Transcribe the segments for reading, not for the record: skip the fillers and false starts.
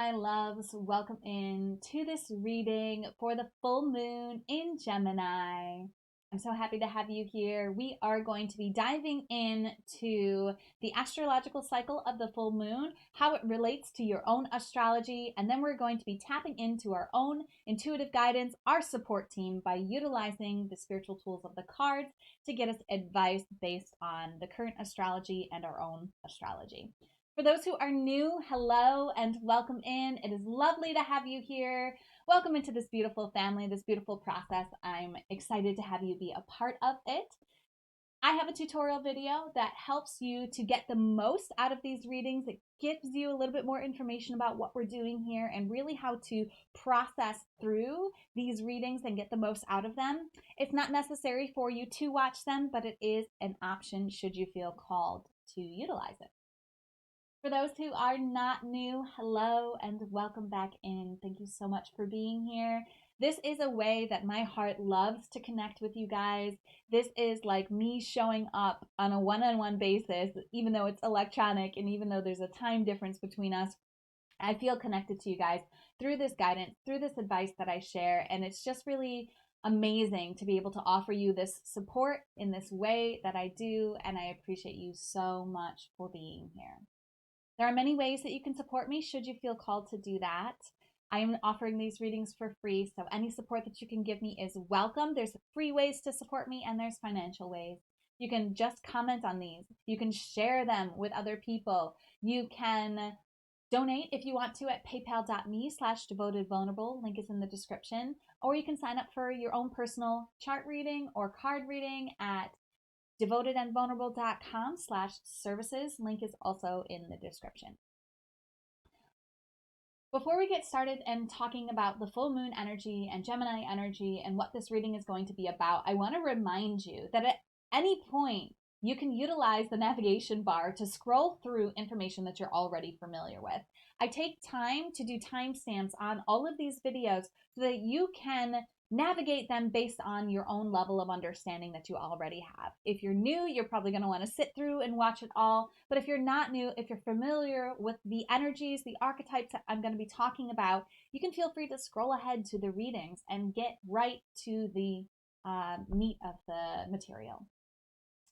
my loves. Welcome in to this reading for the full moon in Gemini. I'm so happy to have you here. We are going to be diving into the astrological cycle of the full moon, how it relates to your own astrology, and then we're going to be tapping into our own intuitive guidance, our support team, by utilizing the spiritual tools of the cards to get us advice based on the current astrology and our own astrology. For those who are new, hello and welcome in. It is lovely to have you here. Welcome into this beautiful family, this beautiful process. I'm excited to have you be a part of it. I have a tutorial video that helps you to get the most out of these readings. It gives you a little bit more information about what we're doing here and really how to process through these readings and get the most out of them. It's not necessary for you to watch them, but it is an option should you feel called to utilize it. For those who are not new, hello and welcome back in. Thank you so much for being here. This is a way that my heart loves to connect with you guys. This is like me showing up on a one-on-one basis, even though it's electronic and even though there's a time difference between us. I feel connected to you guys through this guidance, through this advice that I share, and it's just really amazing to be able to offer you this support in this way that I do, and I appreciate you so much for being here. There are many ways that you can support me should you feel called to do that. I am offering these readings for free, so any support that you can give me is welcome. There's free ways to support me and there's financial ways. You can just comment on these. You can share them with other people. You can donate if you want to at paypal.me/devotedvulnerable. Link is in the description. Or you can sign up for your own personal chart reading or card reading at devotedandvulnerable.com/services. Link is also in the description. Before we get started and talking about the full moon energy and Gemini energy and what this reading is going to be about, I want to remind you that at any point you can utilize the navigation bar to scroll through information that you're already familiar with. I take time to do timestamps on all of these videos so that you can navigate them based on your own level of understanding that you already have. If you're new, you're probably going to want to sit through and watch it all. But if you're not new, if you're familiar with the energies, the archetypes that I'm going to be talking about, you can feel free to scroll ahead to the readings and get right to the meat of the material.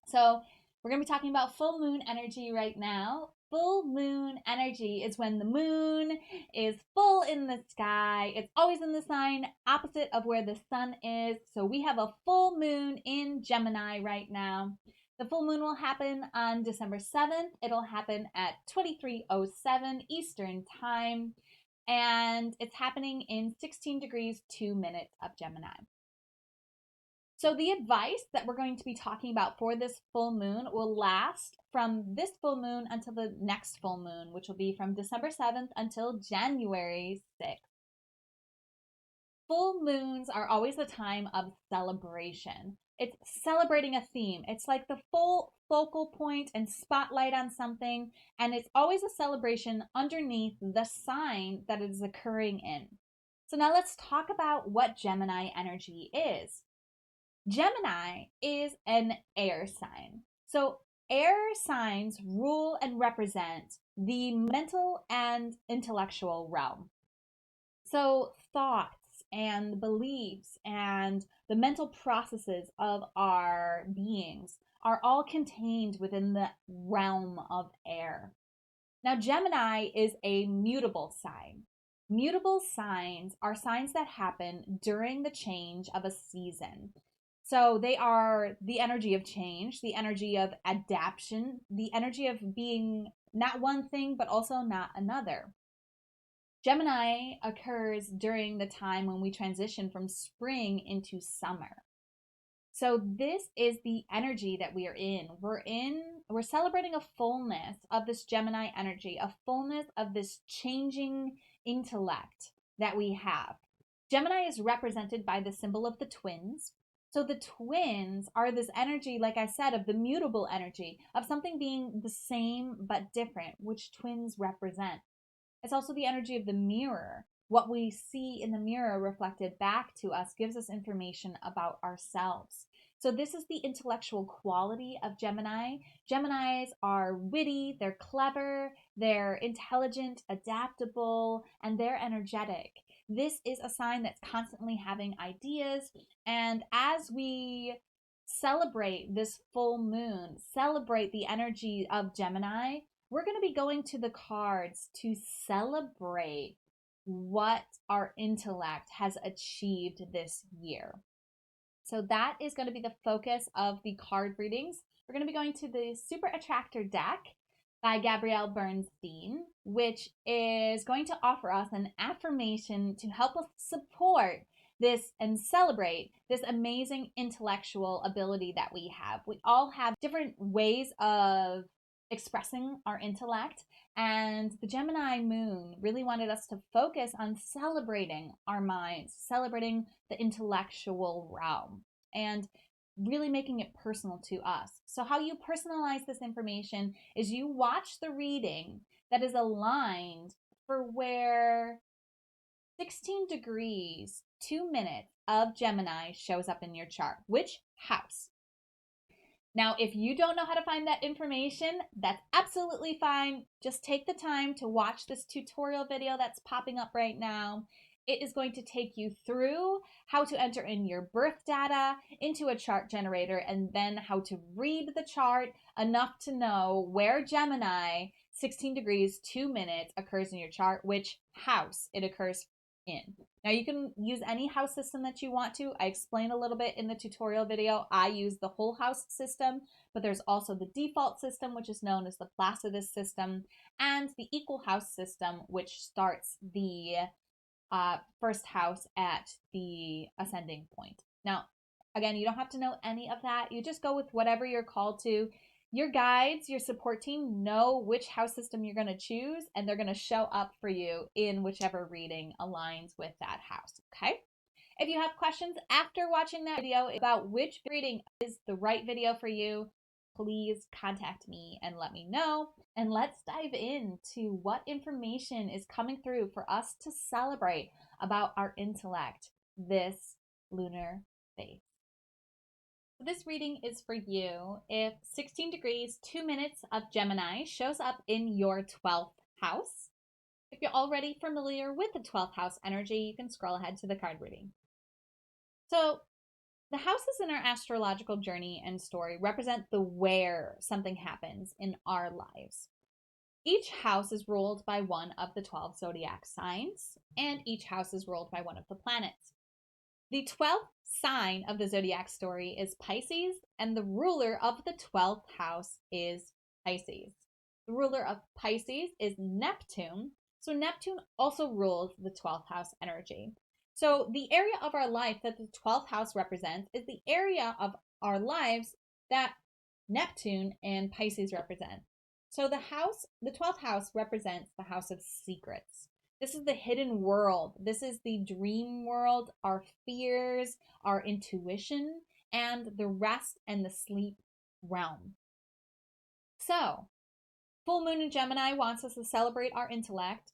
So we're going to be talking about full moon energy right now. Full moon energy is when the moon is full in the sky. It's always in the sign opposite of where the sun is. So we have a full moon in Gemini right now. The full moon will happen on December 7th. It'll happen at 23:07 Eastern Time. And it's happening in 16 degrees 2 minutes of Gemini. So the advice that we're going to be talking about for this full moon will last from this full moon until the next full moon, which will be from December 7th until January 6th. Full moons are always a time of celebration. It's celebrating a theme. It's like the full focal point and spotlight on something, and it's always a celebration underneath the sign that it is occurring in. So now let's talk about what Gemini energy is. Gemini is an air sign. So air signs rule and represent the mental and intellectual realm. So thoughts and beliefs and the mental processes of our beings are all contained within the realm of air. Now, Gemini is a mutable sign. Mutable signs are signs that happen during the change of a season. So they are the energy of change, the energy of adaptation, the energy of being not one thing, but also not another. Gemini occurs during the time when we transition from spring into summer. So this is the energy that we are in. We're celebrating a fullness of this Gemini energy, a fullness of this changing intellect that we have. Gemini is represented by the symbol of the twins. So the twins are this energy, like I said, of the mutable energy, of something being the same but different, which twins represent. It's also the energy of the mirror. What we see in the mirror reflected back to us gives us information about ourselves. So this is the intellectual quality of Gemini. Geminis are witty, they're clever, they're intelligent, adaptable, and they're energetic. This is a sign that's constantly having ideas. And as we celebrate this full moon, celebrate the energy of Gemini, we're going to be going to the cards to celebrate what our intellect has achieved this year. So that is going to be the focus of the card readings. We're going to be going to the Super Attractor deck by Gabrielle Bernstein, which is going to offer us an affirmation to help us support this and celebrate this amazing intellectual ability that we have. We all have different ways of expressing our intellect, and the Gemini moon really wanted us to focus on celebrating our minds, celebrating the intellectual realm, and really making it personal to us. So how you personalize this information is you watch the reading that is aligned for where 16 degrees, 2 minutes of Gemini shows up in your chart. Which house? Now, if you don't know how to find that information, that's absolutely fine. Just take the time to watch this tutorial video that's popping up right now. It is going to take you through how to enter in your birth data into a chart generator, and then how to read the chart enough to know where Gemini 16 degrees 2 minutes occurs in your chart, which house it occurs in. Now you can use any house system that you want to. I explained a little bit in the tutorial video. I use the whole house system, but there's also the default system, which is known as the Placidus system, and the equal house system, which starts the first house at the ascending point. Now, again, you don't have to know any of that. You just go with whatever you're called to. Your guides, your support team know which house system you're going to choose, and they're going to show up for you in whichever reading aligns with that house, okay? If you have questions after watching that video about which reading is the right video for you, please contact me and let me know. And let's dive into what information is coming through for us to celebrate about our intellect this lunar phase. This reading is for you if 16 degrees, 2 minutes of Gemini shows up in your 12th house. If you're already familiar with the 12th house energy, you can scroll ahead to the card reading. So the houses in our astrological journey and story represent the where something happens in our lives. Each house is ruled by one of the 12 zodiac signs, and each house is ruled by one of the planets. The 12th sign of the zodiac story is Pisces, and the ruler of the 12th house is Pisces. The ruler of Pisces is Neptune, so Neptune also rules the 12th house energy. So the area of our life that the 12th house represents is the area of our lives that Neptune and Pisces represent. So the 12th house represents the house of secrets. This is the hidden world. This is the dream world, our fears, our intuition, and the rest and the sleep realm. So, full moon in Gemini wants us to celebrate our intellect.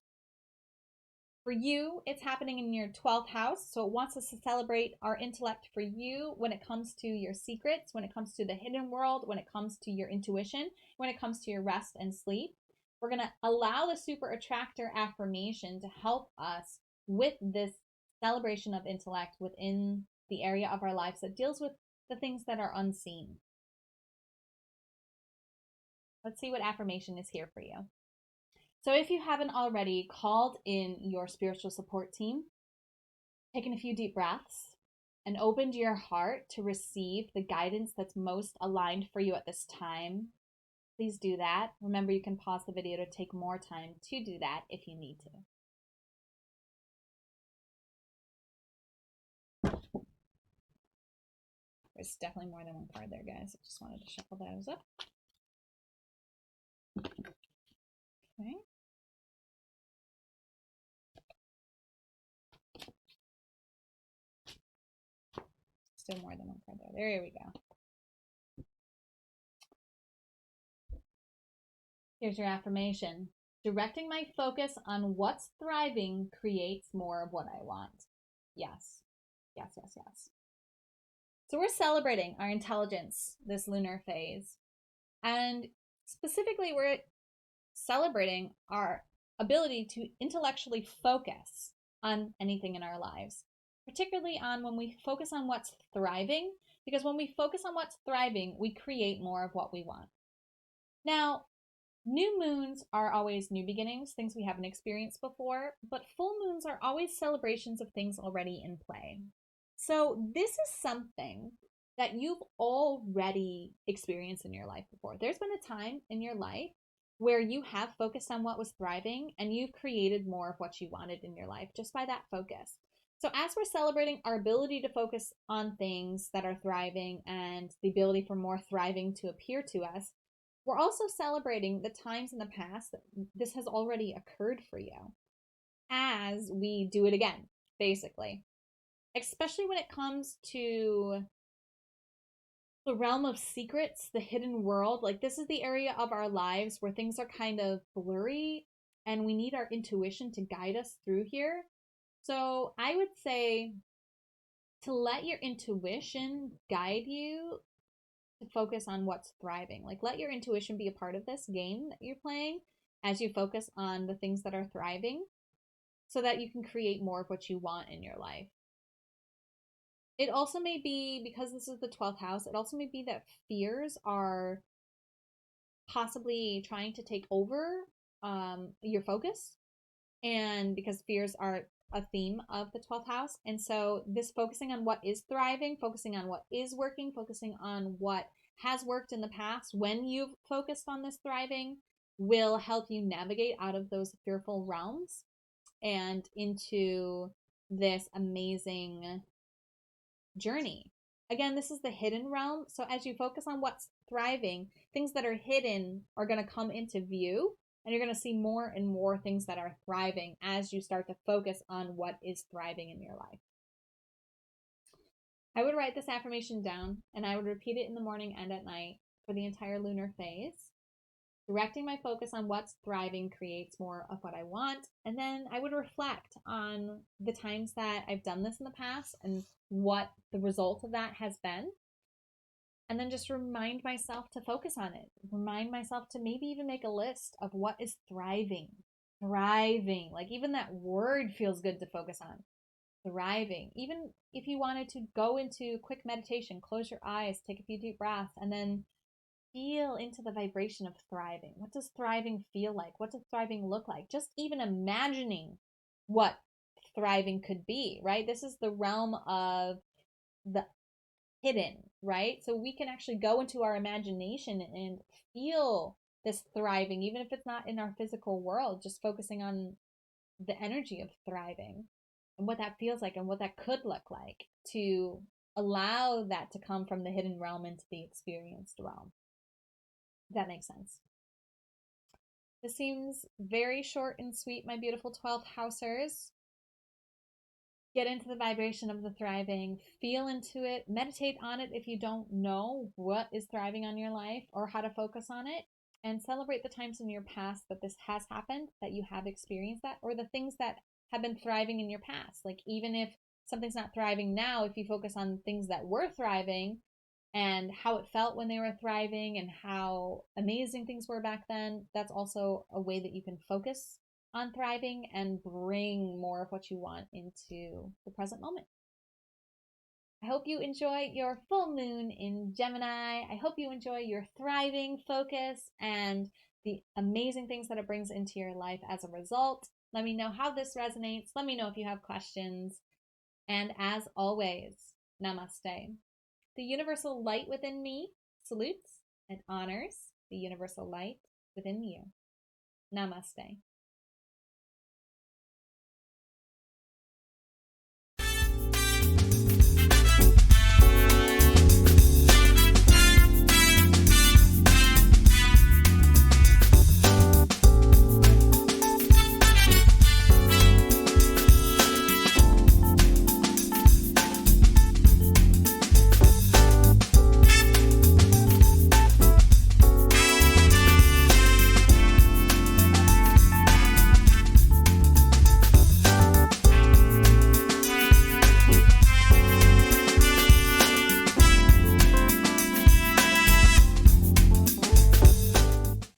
For you, it's happening in your 12th house, so it wants us to celebrate our intellect for you when it comes to your secrets, when it comes to the hidden world, when it comes to your intuition, when it comes to your rest and sleep. We're going to allow the super attractor affirmation to help us with this celebration of intellect within the area of our lives that deals with the things that are unseen. Let's see what affirmation is here for you. So if you haven't already called in your spiritual support team, taken a few deep breaths, and opened your heart to receive the guidance that's most aligned for you at this time, please do that. Remember, you can pause the video to take more time to do that if you need to. There's definitely more than one card there, guys. I just wanted to shuffle those up. Okay. Still more than one card there. There we go. Here's your affirmation. Directing my focus on what's thriving creates more of what I want. Yes. Yes, yes, yes. So we're celebrating our intelligence this lunar phase. And specifically, we're celebrating our ability to intellectually focus on anything in our lives, particularly on when we focus on what's thriving, because when we focus on what's thriving, we create more of what we want. Now, new moons are always new beginnings, things we haven't experienced before, but full moons are always celebrations of things already in play. So, this is something that you've already experienced in your life before. There's been a time in your life where you have focused on what was thriving and you've created more of what you wanted in your life just by that focus. So, as we're celebrating our ability to focus on things that are thriving and the ability for more thriving to appear to us, we're also celebrating the times in the past that this has already occurred for you as we do it again, basically. Especially when it comes to the realm of secrets, the hidden world. Like, this is the area of our lives where things are kind of blurry and we need our intuition to guide us through here. So, I would say to let your intuition guide you to focus on what's thriving. Like, let your intuition be a part of this game that you're playing as you focus on the things that are thriving so that you can create more of what you want in your life. It also may be, because this is the 12th house, it also may be that fears are possibly trying to take over your focus. And because fears are a theme of the 12th house. And so this focusing on what is thriving, focusing on what is working, focusing on what has worked in the past when you've focused on this thriving will help you navigate out of those fearful realms and into this amazing journey. Again, this is the hidden realm. So as you focus on what's thriving, things that are hidden are going to come into view, and you're going to see more and more things that are thriving as you start to focus on what is thriving in your life. I would write this affirmation down and I would repeat it in the morning and at night for the entire lunar phase. Directing my focus on what's thriving creates more of what I want. And then I would reflect on the times that I've done this in the past and what the result of that has been. And then just remind myself to focus on it. Remind myself to maybe even make a list of what is thriving. Thriving. Like, even that word feels good to focus on. Thriving. Even if you wanted to go into quick meditation, close your eyes, take a few deep breaths, and then feel into the vibration of thriving. What does thriving feel like? What does thriving look like? Just even imagining what thriving could be, right? This is the realm of the hidden, right? So we can actually go into our imagination and feel this thriving, even if it's not in our physical world, just focusing on the energy of thriving and what that feels like and what that could look like to allow that to come from the hidden realm into the experienced realm. That makes sense. This seems very short and sweet, my beautiful 12th housers. Get into the vibration of the thriving, feel into it, meditate on it if you don't know what is thriving on your life or how to focus on it, and celebrate the times in your past that this has happened, that you have experienced that, or the things that have been thriving in your past. Like, even if something's not thriving now, if you focus on things that were thriving and how it felt when they were thriving and how amazing things were back then, that's also a way that you can focus on thriving and bring more of what you want into the present moment. I hope you enjoy your full moon in Gemini. I hope you enjoy your thriving focus and the amazing things that it brings into your life as a result. Let me know how this resonates. Let me know if you have questions. And as always, namaste. The universal light within me salutes and honors the universal light within you. Namaste.